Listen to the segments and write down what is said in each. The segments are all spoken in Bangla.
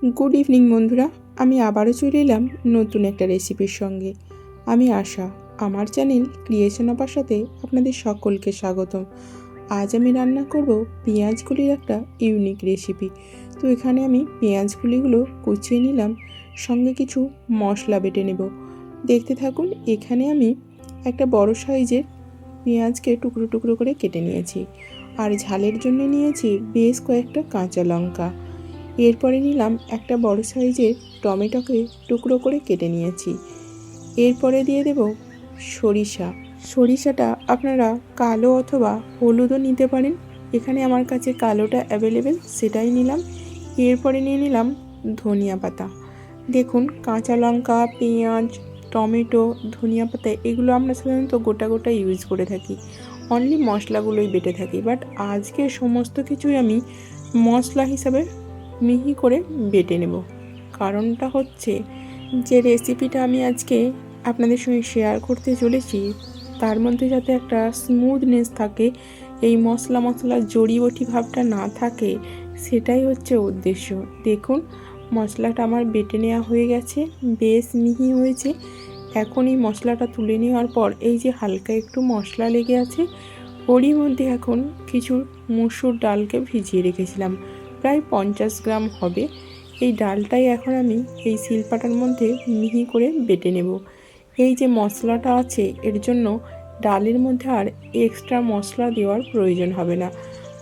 গুড ইভিনিং বন্ধুরা, আমি আবারও চলে এলাম নতুন একটা রেসিপির সঙ্গে। আমি আশা, আমার চ্যানেল ক্রিয়েশন অফ আশাতে আপনাদের সকলকে স্বাগতম। আজ আমি রান্না করব পেঁয়াজগুলির একটা ইউনিক রেসিপি। তো এখানে আমি পেঁয়াজগুলিগুলো কুচিয়ে নিলাম, সঙ্গে কিছু মশলা বেটে নেব। দেখতে থাকুন। এখানে আমি একটা বড় সাইজের পেঁয়াজকে টুকরো টুকরো করে কেটে নিয়েছি, আর ঝালের জন্য নিয়েছি বেশ কয়েকটা কাঁচা লঙ্কা। এরপরে নিলাম একটা বড় সাইজের টমেটোকে টুকরো করে কেটে নিয়েছি। এরপরে দিয়ে দেব সরিষাটা আপনারা কালো অথবা হলুদও নিতে পারেন। এখানে আমার কাছে কালোটা অ্যাভেলেবেল, সেটাই নিলাম। এরপরে নিয়ে নিলাম ধনিয়া পাতা। দেখুন, কাঁচা লঙ্কা, পেঁয়াজ, টমেটো, ধনিয়া পাতা এগুলো আমরা সাধারণত গোটা গোটা ইউজ করে থাকি, অনলি মশলাগুলোই বেটে থাকি। বাট আজকে সমস্ত কিছুই আমি মশলা হিসাবে মিহি করে বেটে নেব। কারণটা হচ্ছে, যে রেসিপিটা আমি আজকে আপনাদের সঙ্গে শেয়ার করতে চলেছি তার মধ্যে যাতে একটা স্মুথনেস থাকে, এই মশলা জড়িবটি ভাবটা না থাকে, সেটাই হচ্ছে উদ্দেশ্য। দেখুন, মশলাটা আমার বেটে নেওয়া হয়ে গেছে, বেশ মিহি হয়েছে। এখন এই মশলাটা তুলে নেওয়ার পর এই যে হালকা একটু মশলা লেগে আছে, ওরই মধ্যে এখন কিছু মুসুর ডালকে ভিজিয়ে রেখেছিলাম, প্রায় 50 গ্রাম হবে। এই ডালটাই এখন আমি এই শিলপাটার মধ্যে মিহি করে বেটে নেব। এই যে মশলাটা আছে, এর জন্য ডালের মধ্যে আর এক্সট্রা মশলা দেওয়ার প্রয়োজন হবে না।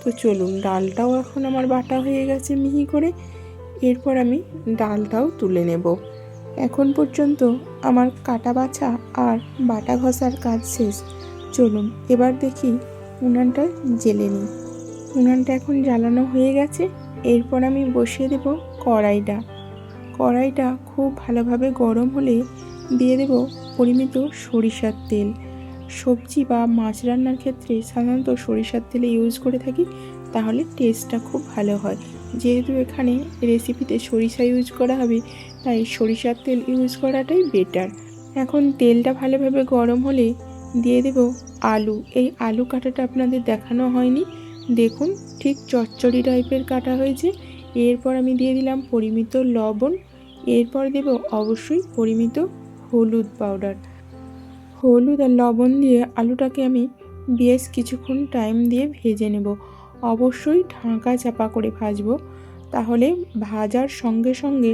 তো চলুন, ডালটাও এখন আমার বাটা হয়ে গেছে মিহি করে। এরপর আমি ডালটাও তুলে নেব। এখন পর্যন্ত আমার কাটা বাছা আর বাটা ঘষার কাজ শেষ। চলুন এবার দেখি উনানটা জ্বেলে নিই। উনানটা এখন জ্বালানো হয়ে গেছে। এরপর আমি বসিয়ে দেব কড়াইটা খুব ভালোভাবে গরম হলে দিয়ে দেব পরিমিত সরিষার তেল। সবজি বা মাছ রান্নার ক্ষেত্রে সাধারণত সরিষার তেলে ইউজ করে থাকি, তাহলে টেস্টটা খুব ভালো হয়। যেহেতু এখানে রেসিপিতে সরিষা ইউজ করা হবে, তাই সরিষার তেল ইউজ করাটাই বেটার। এখন তেলটা ভালোভাবে গরম হলে দিয়ে দেব আলু। এই আলু কাটাটা আপনাদের দেখানো হয়নি, দেখুন ঠিক চচ্চড়ি টাইপের কাটা হয়েছে। এরপর আমি দিয়ে দিলাম পরিমিত লবণ। এরপর দেব অবশ্যই পরিমিত হলুদ পাউডার। হলুদ আর লবণ দিয়ে আলুটাকে আমি বেশ কিছুক্ষণ টাইম দিয়ে ভেজে নেব। অবশ্যই ঢাকা চাপা করে ভাজবো, তাহলে ভাজার সঙ্গে সঙ্গে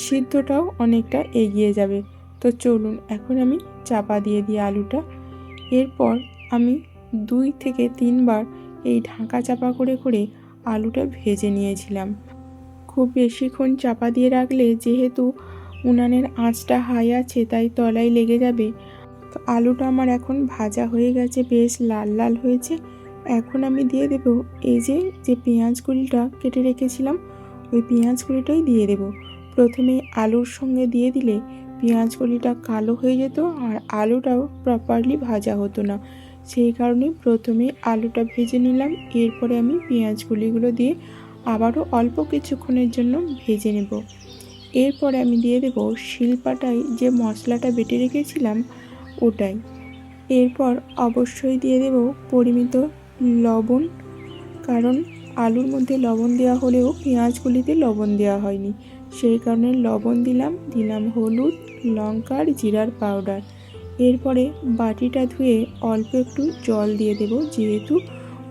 সিদ্ধটাও অনেকটা এগিয়ে যাবে। তো চলুন এখন আমি চাপা দিয়ে দিই আলুটা। এরপর আমি 2 থেকে 3 বার এই ঢাকা চাপা করে করে আলুটা ভেজে নিয়েছিলাম। খুব বেশিক্ষণ চাপা দিয়ে রাখলে যেহেতু উনানের আঁচটা হাই আছে, তাই তলায় লেগে যাবে। তো আলুটা আমার এখন ভাজা হয়ে গেছে, বেশ লাল লাল হয়েছে। এখন আমি দিয়ে দেব এই যে পেঁয়াজগুলিটা কেটে রেখেছিলাম, ওই পেঁয়াজগুলিটাই দিয়ে দেব। প্রথমে আলুর সঙ্গে দিয়ে দিলে পেঁয়াজগুলিটা কালো হয়ে যেত আর আলুটাও প্রপারলি ভাজা হতো না, সেই কারণে প্রথমে আলুটা ভেজে নিলাম। এরপরে আমি পেঁয়াজগুলিগুলো দিয়ে আবারও অল্প কিছুক্ষণের জন্য ভেজে নেব। এরপরে আমি দিয়ে দেব শিলপাটায় যে মশলাটা বেটে রেখেছিলাম ওটাই। এরপর অবশ্যই দিয়ে দেব পরিমিত লবণ, কারণ আলুর মধ্যে লবণ দেওয়া হলেও পেঁয়াজগুলিতে লবণ দেওয়া হয়নি, সেই কারণে লবণ দিলাম হলুদ, লঙ্কার, জিরার পাউডার। এরপরে বাটিটা ধুয়ে অল্প একটু জল দিয়ে দেব, যেহেতু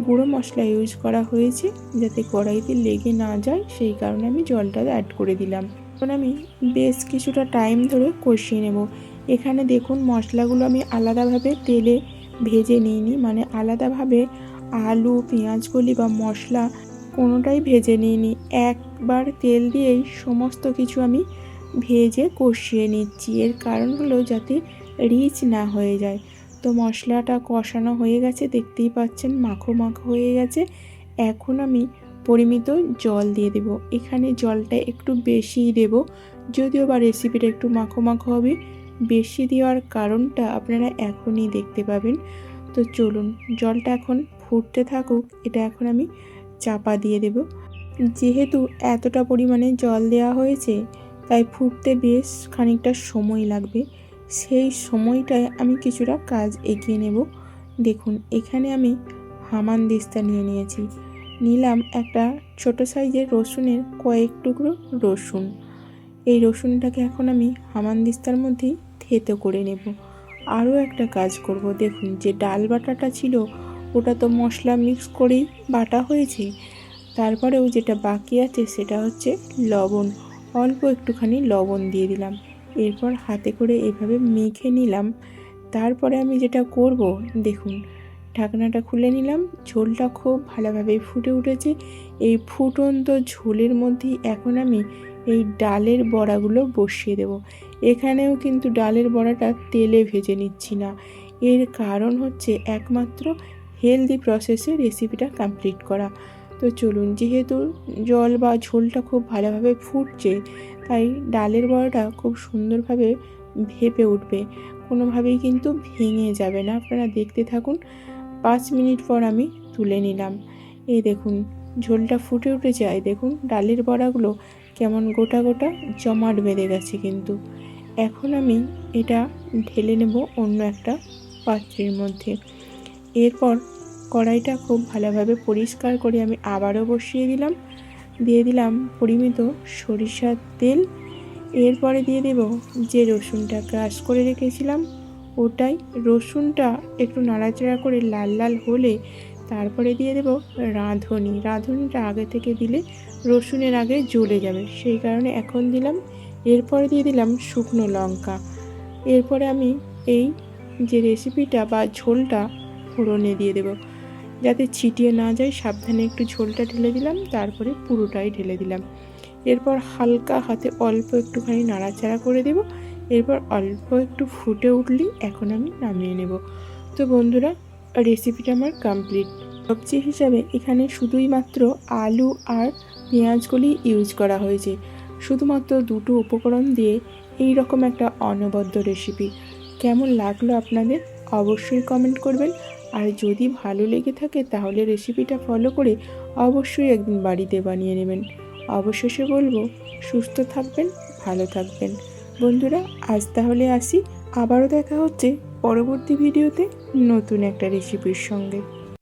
গুঁড়ো মশলা ইউজ করা হয়েছে, যাতে কড়াইতে লেগে না যায়, সেই কারণে আমি জলটা অ্যাড করে দিলাম। এখন আমি বেশ কিছুটা টাইম ধরে কষিয়ে নেব। এখানে দেখুন, মশলাগুলো আমি আলাদাভাবে তেলে ভেজে নিইনি, মানে আলাদাভাবে আলু, পেঁয়াজকলি বা মশলা কোনোটাই ভেজে নিইনি। একবার তেল দিয়েই সমস্ত কিছু আমি ভেজে কষিয়ে নিচ্ছি। এর কারণ হলো যাতে রিচ না হয়ে যায়। তো মশলাটা কষানো হয়ে গেছে, দেখতেই পাচ্ছেন মাখো মাখো হয়ে গেছে। এখন আমি পরিমিত জল দিয়ে দেব। এখানে জলটা একটু বেশিই দেব, যদিও বা রেসিপিটা একটু মাখো মাখো হবে। বেশি দেওয়ার কারণটা আপনারা এখনই দেখতে পাবেন। তো চলুন, জলটা এখন ফুটতে থাকুক, এটা এখন আমি চাপা দিয়ে দেব। যেহেতু এতটা পরিমাণে জল দেওয়া হয়েছে, তাই ফুটতে বেশ খানিকটা সময় লাগবে। সেই সময়টায় আমি কিছুটা কাজ এগিয়ে নেব। দেখুন, এখানে আমি হামানদিস্তা নিয়ে নিয়েছি। নিলাম একটা ছোট সাইজের রসুনের কয়েক টুকরো রসুন। এই রসুনটাকে এখন আমি হামানদিস্তার মধ্যেই থেতো করে নেব। আরও একটা কাজ করব, দেখুন যে ডাল বাটাটা ছিল ওটা তো মশলা মিক্স করেই বাটা হয়েছে, তারপরেও যেটা বাকি আছে সেটা হচ্ছে লবণ। অল্প একটুখানি লবণ দিয়ে দিলাম, এরপর হাতে করে এভাবে মেখে নিলাম। তারপরে আমি যেটা করব, দেখুন ঢাকনাটা খুলে নিলাম। ঝোলটা খুব ভালোভাবে ফুটে উঠেছে। এই ফুটন্ত ঝোলের মধ্যেই এখন আমি এই ডালের বড়াগুলো বসিয়ে দেব। এখানেও কিন্তু ডালের বড়াটা তেলে ভেজে নিচ্ছি না, এর কারণ হচ্ছে একমাত্র হেলদি প্রসেসে রেসিপিটা কমপ্লিট করা। তো চলুন, যেহেতু জল বা ঝোলটা খুব ভালোভাবে ফুটছে, তাই ডালের বড়াটা খুব সুন্দরভাবে ভেপে উঠবে, কোনোভাবেই কিন্তু ভেঙে যাবে না। আপনারা দেখতে থাকুন। 5 মিনিট পর আমি তুলে নিলাম। এই দেখুন ঝোলটা ফুটে উঠেছে, এই দেখুন ডালের বড়াগুলো কেমন গোটা গোটা জমাট বেঁধে গেছে কিন্তু। এখন আমি এটা ঢেলে নেব অন্য একটা পাত্রের মধ্যে। এরপর কড়াইটা খুব ভালোভাবে পরিষ্কার করে আমি আবারও বসিয়ে দিলাম। দিয়ে দিলাম পরিমিত সরিষার তেল। এরপরে দিয়ে দেব যে রসুনটা ক্রাশ করে রেখেছিলাম ওটাই। রসুনটা একটু নাড়াচাড়া করে লাল লাল হলে তারপরে দিয়ে দেব রাঁধুনি। রাঁধুনিটা আগে থেকে দিলে রসুনের আগে জ্বলে যাবে, সেই কারণে এখন দিলাম। এরপরে দিয়ে দিলাম শুকনো লঙ্কা। এরপরে আমি এই যে রেসিপিটা বা ঝোলটা ফোড়নে দিয়ে দেব, যাতে ছিটিয়ে না যায় সাবধানে একটু ঝোলটা ঢেলে দিলাম, তারপরে পুরোটাই ঢেলে দিলাম। এরপর হালকা হাতে অল্প একটুখানি নাড়াচাড়া করে দেব। এরপর অল্প একটু ফুটে উঠলেই এখন আমি নামিয়ে নেব। তো বন্ধুরা, রেসিপিটা আমার কমপ্লিট। সবজি হিসাবে এখানে শুধুই মাত্র আলু আর পেঁয়াজগুলি ইউজ করা হয়েছে, শুধুমাত্র দুটো উপকরণ দিয়ে এই রকম একটা অনবদ্য রেসিপি। কেমন লাগলো আপনাদের অবশ্যই কমেন্ট করবেন। আর যদি ভালো লেগে থাকে তাহলে রেসিপিটা ফলো করে অবশ্যই একদিন বাড়িতে বানিয়ে নেবেন। অবশেষে বলবো, সুস্থ থাকবেন, ভালো থাকবেন। বন্ধুরা, আজ তাহলে আসি। আবারও দেখা হচ্ছে পরবর্তী ভিডিওতে নতুন একটা রেসিপির সঙ্গে।